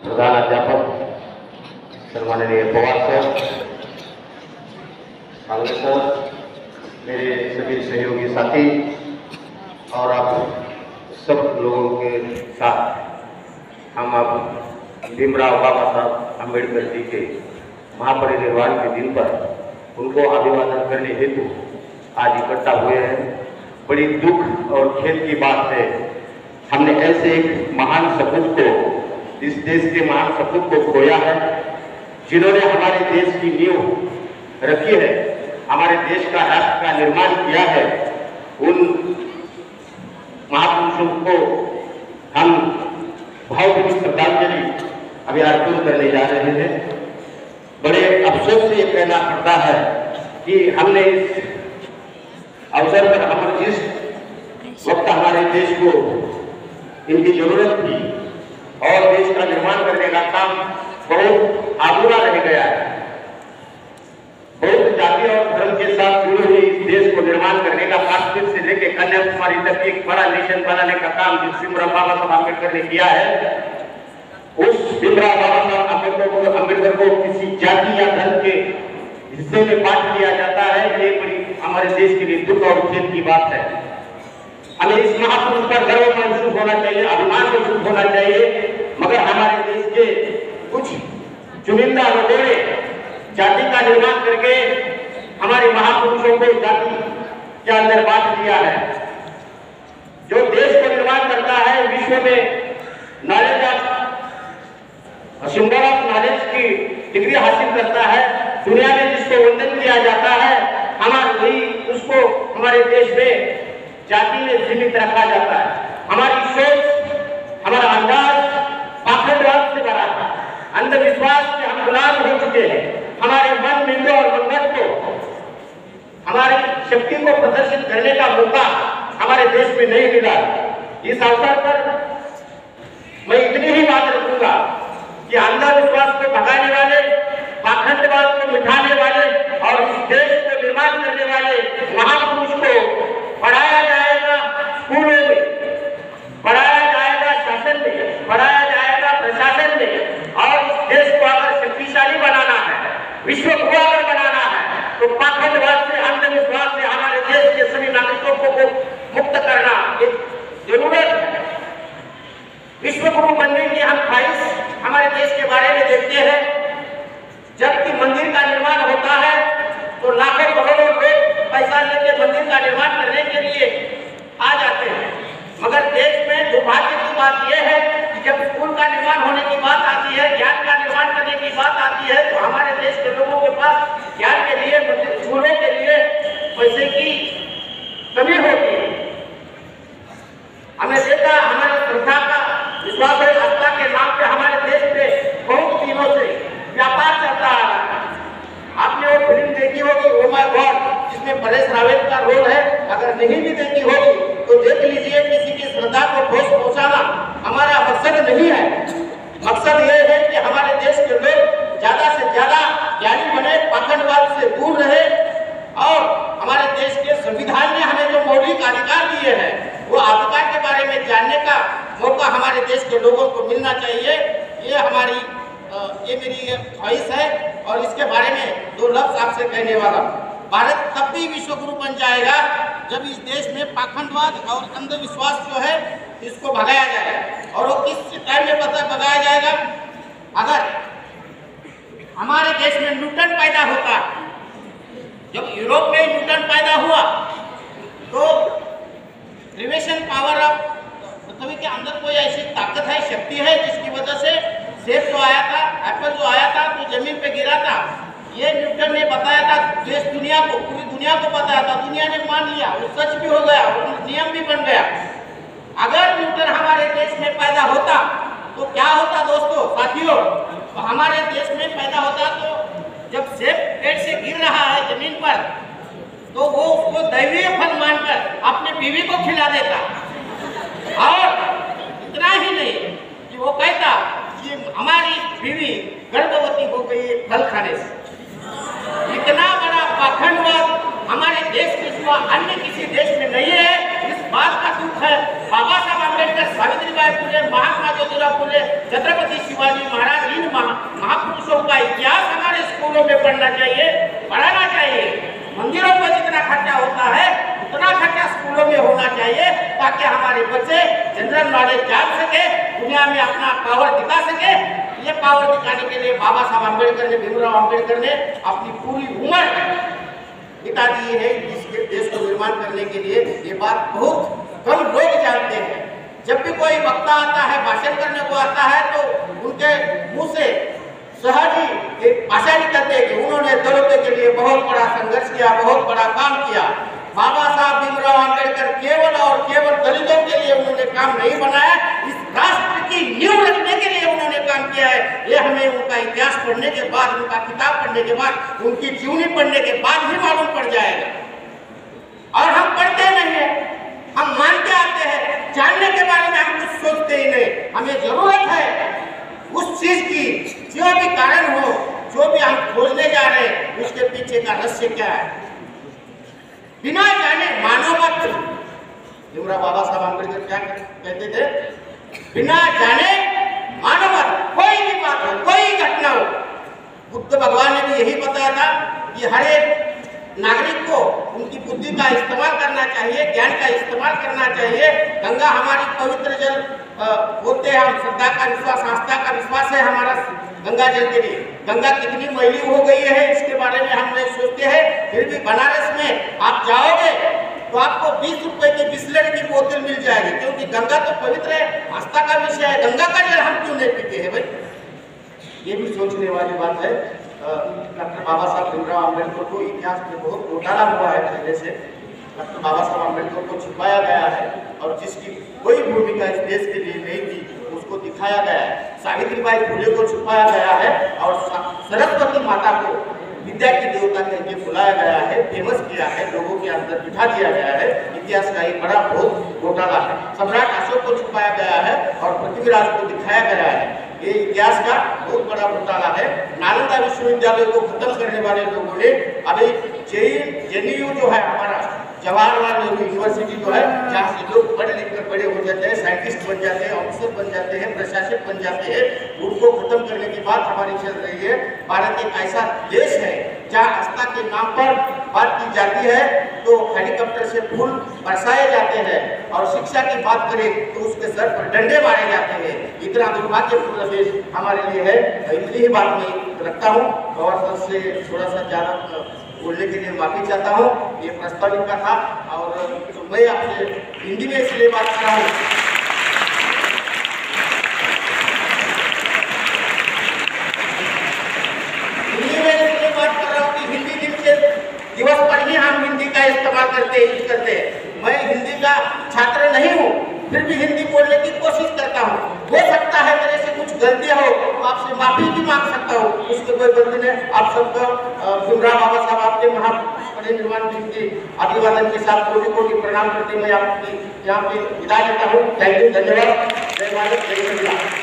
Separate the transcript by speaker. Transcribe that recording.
Speaker 1: प्रधानाध्यापक सम्माननीय Pawar sir, Congress sir, मेरे सभी सहयोगी साथी और आप सब लोगों के साथ हम अब भीमराव बाबा साहब अम्बेडकर जी के महापरिनिर्वाण के दिन पर उनको अभिवादन करने हेतु आज इकट्ठा हुए हैं। बड़ी दुख और खेद की बात है, हमने ऐसे एक महान सपूत को, इस देश के महान सपूत को खोया है, जिन्होंने हमारे देश की नींव रखी है, हमारे देश का राष्ट्र का निर्माण किया है। उन महापुरुषों को हम भावभीनी श्रद्धांजलि अभी अर्पण करने जा रहे हैं। बड़े अफसोस से ये कहना पड़ता है कि हमने इस अवसर पर, हम जिस वक्त हमारे देश को इनकी जरूरत थी और देश का निर्माण करने का काम बहुत अधूरा रह गया है। बहुत जाति और धर्म के साथ जुड़े हुए इस देश को निर्माण करने का, काश्मीर से लेकर कन्याकुमारी तक एक बड़ा नेशन बनाने का काम जिस भीमराव बाबा साहब अम्बेडकर ने किया है, उस भीमराव बाबा साहब अम्बेडकर को किसी जाति या धर्म के हिस्से में बांट दिया जाता है, ये बड़ी हमारे देश के लिए दुख और खेद की बात है। हमें इस महापुरुष पर गर्व महसूस होना चाहिए, अभिमान महसूस होना चाहिए, मगर हमारे देश के कुछ चुनिंदा लोगों ने जाति का निर्माण करके हमारे महापुरुषों को जाति के अंदर बांट दिया है। जो देश को निर्माण करता है, विश्व में knowledge of symbol of knowledge की डिग्री हासिल करता है, दुनिया में जिसको वंदन किया जाता है, हमारी उसको हमारे देश में जाति में सीमित रखा जाता है। हमारी सोच, हमारा अंदाज पाखंडवाद से भरा है, अंधविश्वास से हम गुलाम हो चुके हैं। हमारे मन, बिंदु और मंगत को, हमारी शक्ति को प्रदर्शित करने का मौका हमारे देश में नहीं मिला। इस अवसर पर मैं इतनी ही बात रखूंगा कि अंधविश्वास को भगाने वाले, पाखंडवाद को मिटाने वाले और इस देश को निर्माण करने वाले महापुरुष को पढ़ाया जाएगा, स्कूलों में पढ़ाया जाएगा, शासन में पढ़ाया जाएगा, प्रशासन में। और इस देश को अगर शक्तिशाली बनाना है, विश्व को अगर बनाना है, तो पाखंडवाद से, अंधविश्वास से हमारे देश के सभी नागरिकों को मुक्त करना एक जरूरत है। विश्व गुरु बनने की हम ख्वाहिश हमारे देश के बारे में देखते हैं। जबकि मंदिर का निर्माण होता है तो लाखों करोड़ों लोग पैसा लेके मंदिर का निर्माण करने के लिए आ जाते हैं, मगर देश में दुर्भाग्य की बात यह है कि जब स्कूल का निर्माण होने की बात आती है, ज्ञान का निर्माण करने की बात आती है, तो हमारे देश के लोगों के पास ज्ञान के लिए, स्कूलों के लिए पैसे की कमी होती है। हमने देखा, हमारे श्रद्धा का, विश्वास और आस्था के नाम पे हमारे देश में बहुत दिनों से व्यापार चलता आ रहा है। आपने वो फिल्म देखी होगी, ओ माय गॉड, जिसमें परेश रावल का रोल है। अगर नहीं भी देखी होगी तो देख लीजिए। किसी की श्रद्धा को ठोस पहुंचाना हमारा मकसद नहीं है। मकसद ये है कि हमारे देश के लोग ज्यादा से ज्यादा ज्ञानी बने, पाखंडवाद से दूर रहे और हमारे देश के संविधान ने हमें जो मौलिक अधिकार दिए हैं, वो अधिकार के बारे में जानने का मौका हमारे देश के लोगों को मिलना चाहिए। ये मेरी ख्वाहिश है और इसके बारे में दो लफ्ज आपसे कहने वाला। भारत तब भी विश्व गुरु बन जाएगा जब इस देश में पाखंडवाद और अंधविश्वास जो है इसको भगाया जाएगा। और वो किस टाइम में भगाया जाएगा? अगर हमारे देश में न्यूटन पैदा होता, जब यूरोप में न्यूटन पैदा हुआ तो ग्रेविटेशन पावर ऑफ पृथ्वी के अंदर कोई ऐसी ताकत है, शक्ति है, जिसकी वजह से सेब जो आया था, एप्पल जो आया था तो जमीन पे गिरा था। ये न्यूटन ने बताया था देश दुनिया को, पूरी दुनिया को बताया था, दुनिया ने मान लिया, वो सच भी हो गया, वो नियम भी बन गया। अगर न्यूटन हमारे देश में पैदा होता तो क्या होता दोस्तों, साथियों? तो हमारे देश में पैदा होता तो जब सेब पेड़ से गिर रहा है जमीन पर तो वो उसको दैवीय फल मानकर अपने बीवी को खिला देता। और इतना ही नहीं कि वो कहता कि हमारी बीवी गर्भवती हो गई फल खाने से। इतना बड़ा पाखंडवाद हमारे देश के
Speaker 2: सिवा अन्य किसी देश में नहीं है। इस बात का दुख है। बाबा साहब अम्बेडकर, सावित्रीबाई फुले, महात्मा ज्योतिराव फुले, छत्रपति शिवाजी महाराज, इन महापुरुषों का इतिहास हमारे स्कूलों में पढ़ना चाहिए, पढ़ाना चाहिए। मंदिरों पर जितना खर्चा होता है उतना खर्चा स्कूलों में होना चाहिए, ताकि हमारे बच्चे जनरल नॉलेज जान सके, दुनिया में अपना पावर दिखा सके। ये पावर दिखाने के लिए बाबा साहब अम्बेडकर ने, भीमराव अम्बेडकर ने अपनी पूरी उम्र बिता दी है इस देश को निर्माण करने के लिए। ये बात बहुत कम लोग जानते हैं। जब भी कोई वक्ता आता है, भाषण करने को आता है, तो उनके मुंह से सहज ही एक भाषा निकलते हैं कि उन्होंने दलितों के लिए बहुत बड़ा संघर्ष किया, बहुत बड़ा काम किया। बाबा साहब भीमराव अम्बेडकर केवल और केवल दलितों के लिए उन्होंने काम नहीं बनाया, इस राष्ट्र की नींव रखने के लिए उन्होंने काम किया है। ये हमें उनका इतिहास पढ़ने के बाद, उनका किताब पढ़ने के बाद, उनकी जीवनी पढ़ने के बाद ही मालूम पड़ जाएगा। और हम पढ़ते नहीं है, हम मानते आते हैं, जानने के बारे में हम कुछ सोचते ही नहीं। हमें जरूरत है उस चीज की, जो भी कारण हो, जो भी हम खोजने जा रहे हैं, उसके पीछे का रहस्य क्या है। बिना जाने मानो मत। भीमराव बाबा साहब अम्बेडकर क्या कहते थे? बिना जाने मानो मत। कोई भी बात हो, कोई घटना हो, बुद्ध भगवान ने भी यही बताया था कि हर एक नागरिक को उनकी बुद्धि का इस्तेमाल करना चाहिए, ज्ञान का इस्तेमाल करना चाहिए। गंगा हमारी पवित्र जल बोलते हैं, हम श्रद्धा का विश्वास, आस्था का विश्वास है हमारा गंगा जल के लिए। गंगा कितनी मैली हो गई है इसके बारे में हम नहीं सोचते हैं। फिर भी बनारस में आप जाओगे तो आपको 20 रुपए की बिस्लरी की बोतल मिल जाएगी, क्योंकि गंगा तो पवित्र है, आस्था का विषय है। गंगा का जल हम क्यों नहीं पीते हैं भाई? ये भी सोचने वाली बात है। डॉक्टर बाबा साहब भीमराव अम्बेडकर को इतिहास में बहुत घोटाला हुआ है पहले से। डॉक्टर बाबा साहब अम्बेडकर को छुपाया गया है, और जिसकी कोई भूमिका इस देश के लिए नहीं थी उसको दिखाया गया है। सावित्रीबाई फुले को छुपाया गया है, और सरस्वती माता को विद्या की देवता कह के बुलाया गया है, फेमस किया है, लोगों के अंदर बिठा दिया गया है। इतिहास का एक बड़ा बहुत घोटाला है। सम्राट अशोक को छुपाया गया है और पृथ्वीराज को दिखाया गया है। ये इतिहास का बहुत बड़ा घोटाला है। नालंदा विश्वविद्यालय को खत्म करने वाले लोगों ने अभी जेएनयू जो है हमारा, जवाहरलाल नेहरू यूनिवर्सिटी जो है, जहाँ से लोग पढ़ लिख कर बड़े हो जाते हैं, साइंटिस्ट बन जाते हैं, ऑफिसर बन जाते हैं, प्रशासक बन जाते हैं, उनको खत्म करने की बात हमारी चल रही है। भारत एक ऐसा देश है जहाँ आस्था के नाम पर बात की जाती है तो हेलीकॉप्टर से फूल बरसाए जाते हैं, और शिक्षा की बात करें तो उसके सर पर डंडे मारे जाते हैं। इतना दुर्भाग्यपूर्ण देश हमारे लिए है। इतनी ही बात मैं रखता हूँ, और से थोड़ा सा ज़्यादा बोलने के लिए माफी चाहता हूँ। ये प्रस्तावित का था, और मैं आपसे हिंदी में इसलिए बात कर रहा हूँ। हिंदी में इसलिए बात कर रहा हूँ कि हिंदी दिन के दिवस पर ही हम हिंदी का इस्तेमाल करते हैं। मैं हिंदी का छात्र नहीं हूँ, फिर भी हिंदी बोलने की कोशिश करता हूँ। हो सकता है मेरे से कुछ गलतियाँ हो तो आपसे माफी भी मांग सकता हूँ, उसके कोई गलती नहीं। आप सबका भीमराव बाबा साहब आपके महापरिनिर्वाण दिन की अभिवादन के साथ कोटि कोटि प्रणाम करते मैं आपकी यहाँ पे विदा लेता हूँ। थैंक यू, धन्यवाद। जय भारत, जय हिंद।